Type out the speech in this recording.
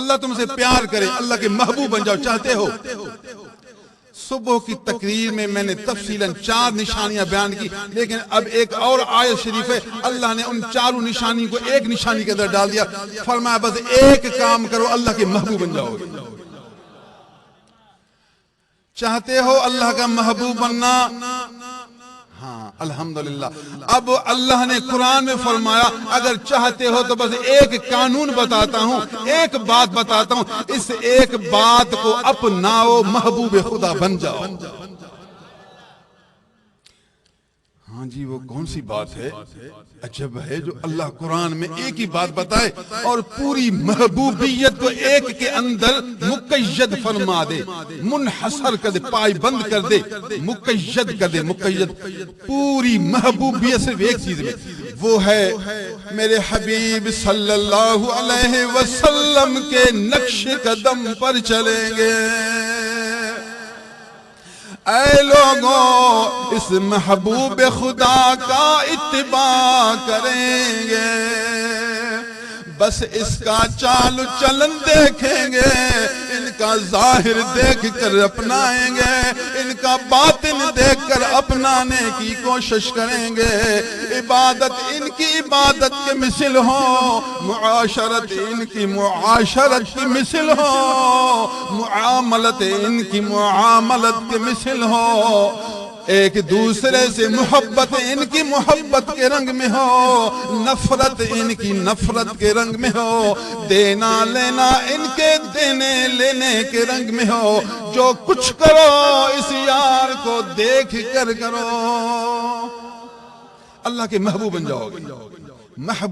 اللہ تم سے پیار کرے، اللہ کے محبوب بن جاؤ، چاہتے ہو؟ صبح کی تقریر میں میں نے تفصیلاً 4 نشانیاں بیان کی، لیکن اب ایک اور آیت شریف ہے، اللہ نے ان 4 نشانی کو ایک نشانی کے اندر ڈال دیا، فرمایا بس ایک کام کرو، اللہ کے محبوب بن جاؤ گے۔ چاہتے ہو اللہ کا محبوب بننا؟ ہاں الحمدللہ۔ اب اللہ نے قرآن میں فرمایا اگر چاہتے ہو تو بس ایک قانون بتاتا ہوں، ایک بات بتاتا ہوں، اس ایک بات کو اپناؤ، محبوب خدا بن جاؤ۔ ہاں جی، وہ کون سی بات ہے؟ عجب ہے جو اللہ قرآن میں ایک ہی بات بتائے اور پوری محبوبیت کو ایک کے اندر مقید فرما دے، منحصر کر دے، پائی بند کر دے، مقید کر دے، مقید پوری محبوبیت صرف ایک چیز میں، وہ ہے میرے حبیب صلی اللہ علیہ وسلم کے نقش قدم پر چلیں گے۔ اے لوگوں اس محبوب خدا کا اتباع کریں گے، بس اس کا چال چلن دیکھیں گے، ان کا ظاہر دیکھ کر اپنائیں گے، ان کا باطن دیکھ کر اپنانے کی کوشش کریں گے۔ عبادت ان کی عبادت کے مثل ہو، معاشرت ان کی معاشرت کی مثل ہو، معاملت ان کی معاملت کے مثل ہو، ایک دوسرے سے محبت ان کی محبت کے رنگ میں ہو، نفرت ان کی نفرت کے رنگ میں ہو، دینا لینا ان کے دینے لینے کے رنگ میں ہو۔ جو کچھ کرو اس یار کو دیکھ کر کرو، اللہ کے محبوب بن جاؤ گے۔ محبوب